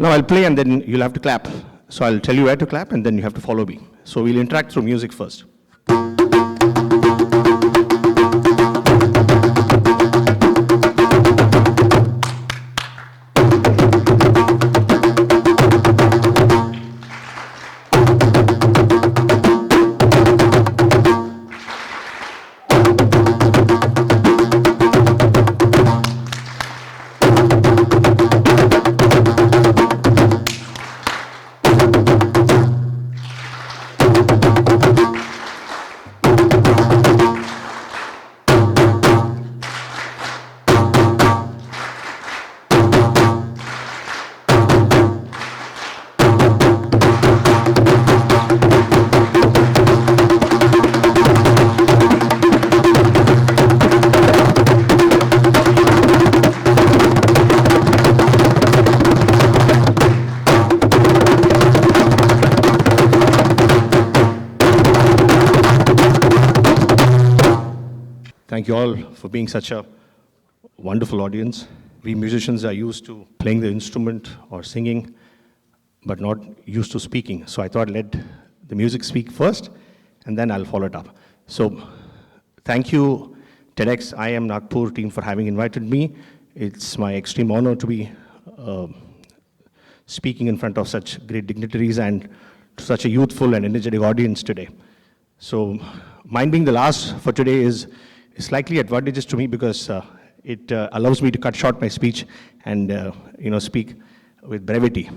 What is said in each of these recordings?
Now I'll play and then you'll have to clap. So I'll tell you where to clap and then you have to follow me. So we'll interact through music first. Thank you all for being such a wonderful audience. We musicians are used to playing the instrument or singing, but not used to speaking. So I thought let the music speak first, and then I'll follow it up. So thank you, TEDx IIM Nagpur team, for having invited me. It's my extreme honor to be speaking in front of such great dignitaries and to such a youthful and energetic audience today. So mine being the last for today is slightly advantageous to me because it allows me to cut short my speech and speak with brevity.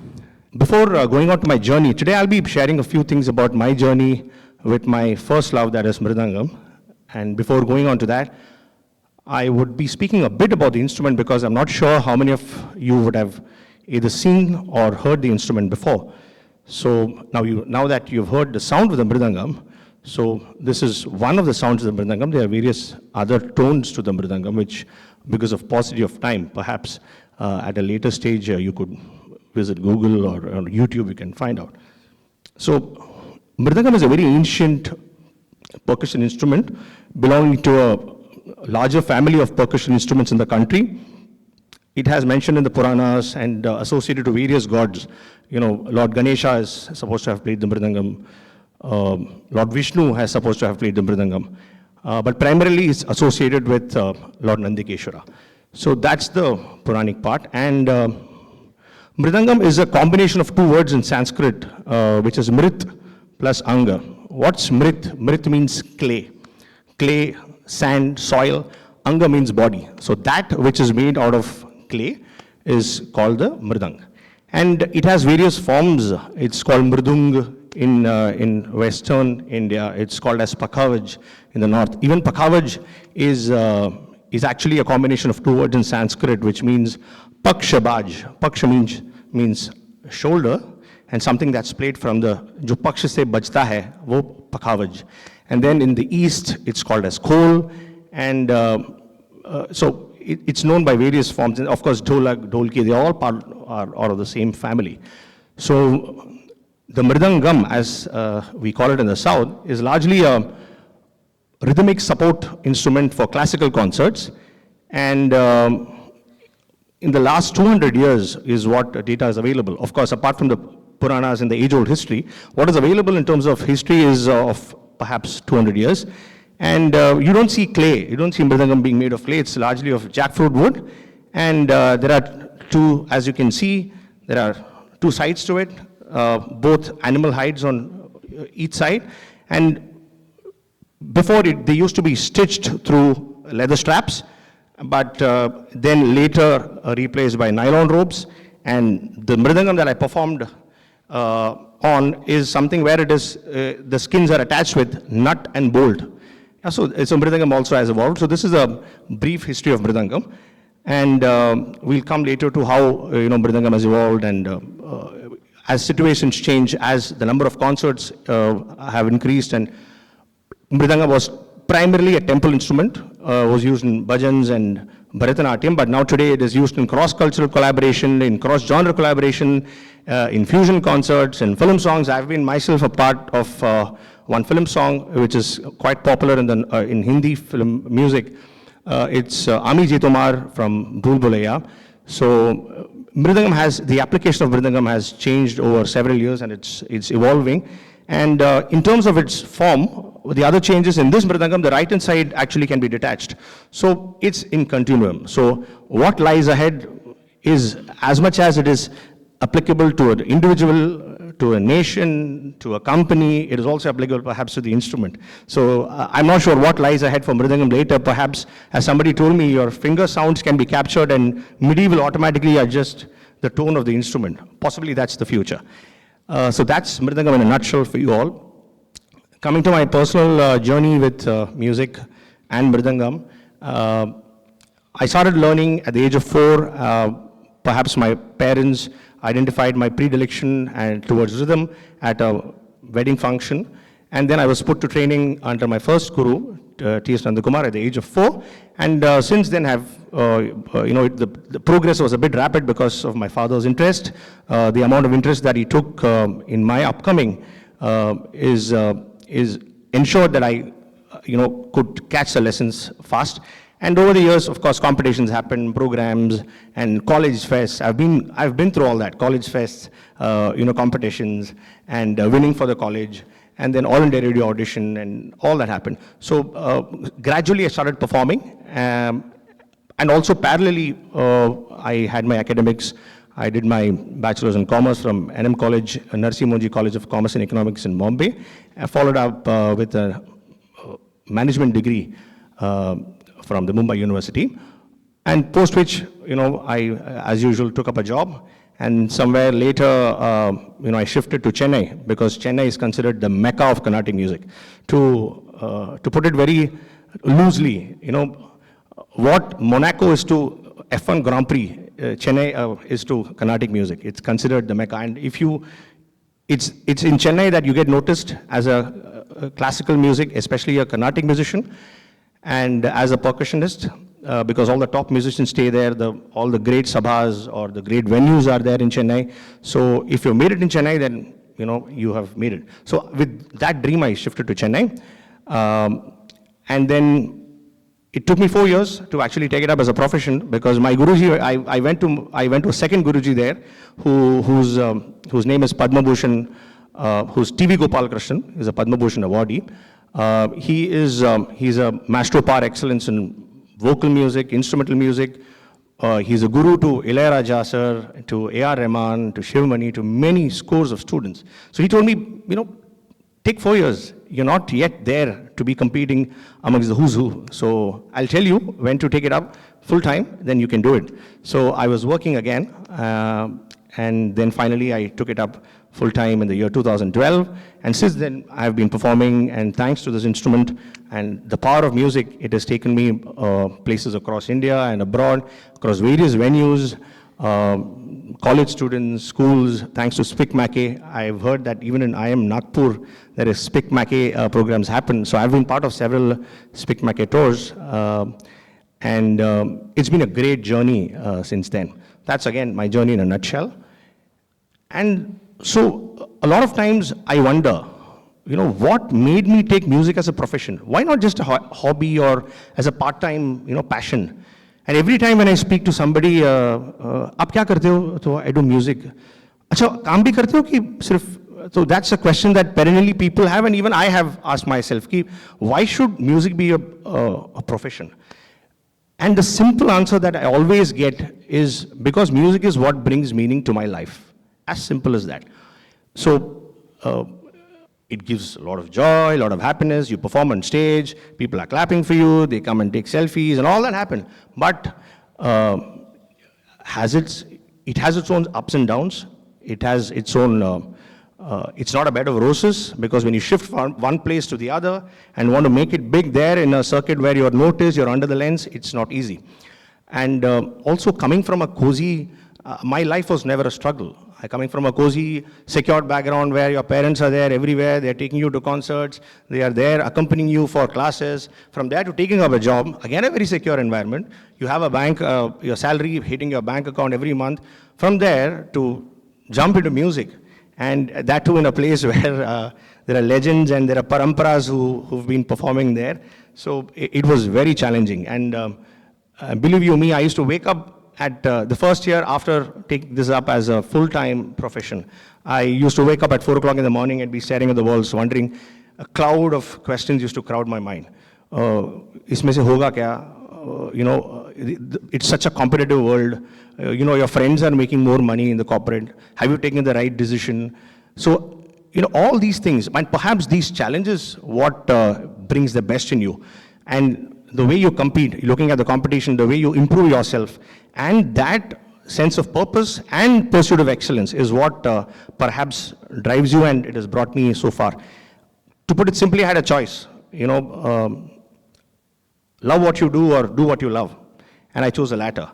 Before going on to my journey, today I'll be sharing a few things about my journey with my first love, that is Mridangam. And before going on to that, I would be speaking a bit about the instrument because I'm not sure how many of you would have either seen or heard the instrument before. So now that you've heard the sound of the Mridangam, so this is one of the sounds of the Mridangam. There are various other tones to the Mridangam, which, because of paucity of time, perhaps at a later stage you could visit Google or on YouTube, you can find out. So Mridangam is a very ancient percussion instrument belonging to a larger family of percussion instruments in the country. It has mentioned in the Puranas and associated to various gods. Lord Ganesha is supposed to have played the Mridangam. Lord Vishnu has supposed to have played the Mridangam, but primarily it's associated with Lord Nandikeshwara. So that's the Puranic part. And Mridangam is a combination of two words in Sanskrit, which is Mrit plus Anga. What's Mrit? Mrit means clay. Clay, sand, soil. Anga means body. So that which is made out of clay is called the Mridang. And it has various forms. It's called Mridung in Western India. It's called as Pakhavaj in the north. Even Pakhavaj is actually a combination of two words in Sanskrit, which means Pakshabaj. Paksha means shoulder, and something that's played from the jo paksh se bajta hai, wo Pakhavaj. And then in the east, it's called as Khol, and so it's known by various forms. And of course, Dholak, Dholki, they all are of the same family. So the Mridangam, as we call it in the south, is largely a rhythmic support instrument for classical concerts. And in the last 200 years is what data is available. Of course, apart from the Puranas and the age-old history, what is available in terms of history is of perhaps 200 years. And you don't see clay. You don't see Mridangam being made of clay. It's largely of jackfruit wood. And there are two, as you can see, there are two sides to it. Both animal hides on each side, and before it they used to be stitched through leather straps, but then later replaced by nylon ropes. And the Mridangam that I performed on is something where it is the skins are attached with nut and bolt. So Mridangam also has evolved. So this is a brief history of Mridangam, and we'll come later to how Mridangam has evolved, and as situations change, as the number of concerts have increased, and Mridangam was primarily a temple instrument, was used in bhajans and Bharatanatyam, but now today it is used in cross-cultural collaboration, in cross-genre collaboration, in fusion concerts, in film songs. I've been myself a part of one film song, which is quite popular in Hindi film music. It's Ami Je Tomar from Bhool Bhulaiya. So Mridangam has, the application of Mridangam has changed over several years and it's evolving. And in terms of its form, the other changes in this Mridangam, the right hand side actually can be detached. So it's in continuum. So what lies ahead is, as much as it is applicable to an individual, to a nation, to a company, it is also applicable perhaps to the instrument. So I'm not sure what lies ahead for Mridangam later. Perhaps, as somebody told me, your finger sounds can be captured and MIDI will automatically adjust the tone of the instrument. Possibly that's the future. So that's Mridangam in a nutshell for you all. Coming to my personal journey with music and Mridangam, I started learning at the age of 4. Perhaps my parents identified my predilection towards rhythm at a wedding function. And then I was put to training under my first guru, T.S. Nandakumar, at the age of 4. And since then the progress was a bit rapid because of my father's interest. The amount of interest that he took in my upcoming is ensured that I could catch the lessons fast. And over the years, of course, competitions happen, programs, and college fests. I've been through all that, college fests, competitions, and winning for the college, and then All India Radio audition, and all that happened. So gradually I started performing, and also parallelly, I had my academics. I did my bachelor's in commerce from NM College, Narsi Monji College of Commerce and Economics in Bombay. I followed up with a management degree from the Mumbai University, and post which, I, as usual, took up a job, and somewhere later, I shifted to Chennai, because Chennai is considered the mecca of Carnatic music. To put it very loosely, what Monaco is to F1 Grand Prix, Chennai is to Carnatic music. It's considered the mecca, and it's in Chennai that you get noticed as a classical music, especially a Carnatic musician. And as a percussionist, because all the top musicians stay there, all the great sabhas or the great venues are there in Chennai. So if you made it in Chennai, then you have made it. So with that dream, I shifted to Chennai. And then it took me 4 years to actually take it up as a profession, because my Guruji, I went to a second Guruji there, whose name is Padma Bhushan, who's T.V. Gopal Krishnan, is a Padma Bhushan awardee. He's a master par excellence in vocal music, instrumental music. He's a guru to Ilayaraja sir, to A.R. Rahman, to Shivmani, to many scores of students. So he told me, take 4 years. You're not yet there to be competing amongst the who's who. So I'll tell you when to take it up full time, then you can do it. So I was working again, and then finally I took it up full time in the year 2012. And since then, I've been performing, and thanks to this instrument and the power of music, it has taken me places across India and abroad, across various venues, college students, schools, thanks to Spik Mackey. I've heard that even in IIM Nagpur, there is Spik Mackey programs happen. So I've been part of several Spik Mackey tours, and it's been a great journey since then. That's again my journey in a nutshell. And so a lot of times I wonder, what made me take music as a profession? Why not just a hobby or as a part-time, passion? And every time when I speak to somebody, "Aap kya karte ho?" So I do music. Acha, kaam bhi karte ho ki sirf? So that's a question that perennially people have, and even I have asked myself, why should music be a profession? And the simple answer that I always get is because music is what brings meaning to my life. As simple as that. So it gives a lot of joy, a lot of happiness. You perform on stage, people are clapping for you, they come and take selfies, and all that happen. But it has its own ups and downs. It has its own, it's not a bed of roses, because when you shift from one place to the other and want to make it big there in a circuit where you're noticed, you're under the lens, it's not easy. And also coming from a cozy, my life was never a struggle. Coming from a cozy, secured background where your parents are there everywhere, they're taking you to concerts, they are there accompanying you for classes. From there to taking up a job, again a very secure environment. You have a bank, your salary hitting your bank account every month. From there to jump into music, and that too in a place where there are legends and there are paramparas who've been performing there. So it was very challenging. And believe you me, I used to wake up at the first year after taking this up as a full-time profession, I used to wake up at 4 o'clock in the morning and be staring at the walls, wondering, a cloud of questions used to crowd my mind. Isme se hoga kya? It's such a competitive world. Your friends are making more money in the corporate. Have you taken the right decision? So, all these things, and perhaps these challenges, what brings the best in you. And the way you compete, looking at the competition, the way you improve yourself, and that sense of purpose and pursuit of excellence is what perhaps drives you, and it has brought me so far. To put it simply, I had a choice, love what you do or do what you love, and I chose the latter.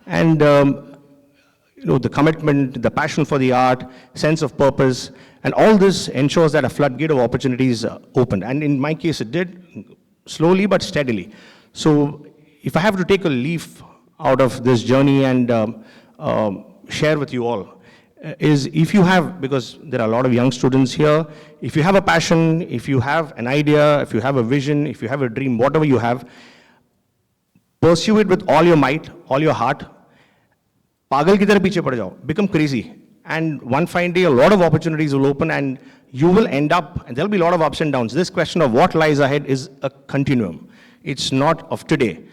And the commitment, the passion for the art, sense of purpose, and all this ensures that a floodgate of opportunities opened. And in my case, it did, slowly but steadily. So if I have to take a leaf out of this journey and share with you all, is if you have, because there are a lot of young students here, if you have a passion, if you have an idea, if you have a vision, if you have a dream, whatever you have, pursue it with all your might, all your heart. Pagal ki tarah piche pad jao, become crazy. And one fine day, a lot of opportunities will open and you will end up, and there'll be a lot of ups and downs. This question of what lies ahead is a continuum. It's not of today.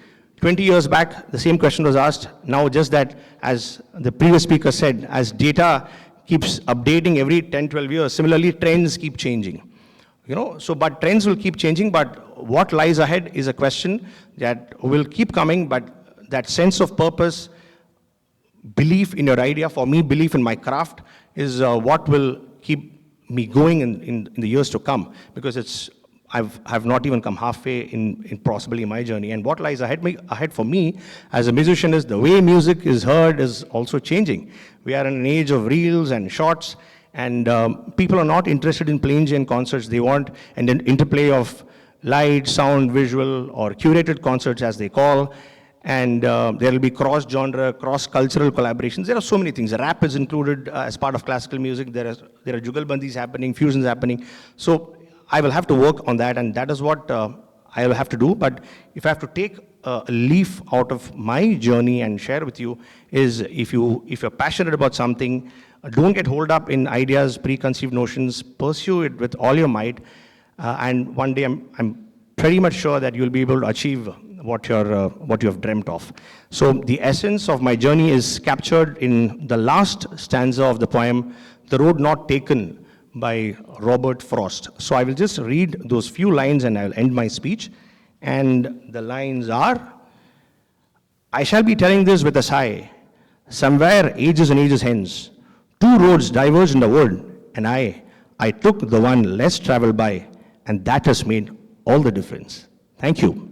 20 years back, the same question was asked. Now just that, as the previous speaker said, as data keeps updating every 10, 12 years, similarly trends keep changing. But trends will keep changing, but what lies ahead is a question that will keep coming, but that sense of purpose, belief in your idea, for me, belief in my craft is what will keep me going in the years to come, because I've not even come halfway in possibly my journey. And what lies ahead for me as a musician is the way music is heard is also changing. We are in an age of reels and shorts, and people are not interested in plain Jane concerts. They want an interplay of light, sound, visual, or curated concerts as they call. And there will be cross-genre, cross-cultural collaborations. There are so many things. Rap is included as part of classical music. There are jugalbandis happening, fusions happening. So I will have to work on that, and that is what I will have to do. But if I have to take a leaf out of my journey and share with you, is if you're passionate about something, don't get holed up in ideas, preconceived notions. Pursue it with all your might, and one day I'm pretty much sure that you'll be able to achieve what you have dreamt of. So the essence of my journey is captured in the last stanza of the poem, "The Road Not Taken," by Robert Frost. So I will just read those few lines and I'll end my speech. And the lines are, "I shall be telling this with a sigh. Somewhere ages and ages hence, two roads diverged in the world, and I took the one less traveled by, and that has made all the difference." Thank you.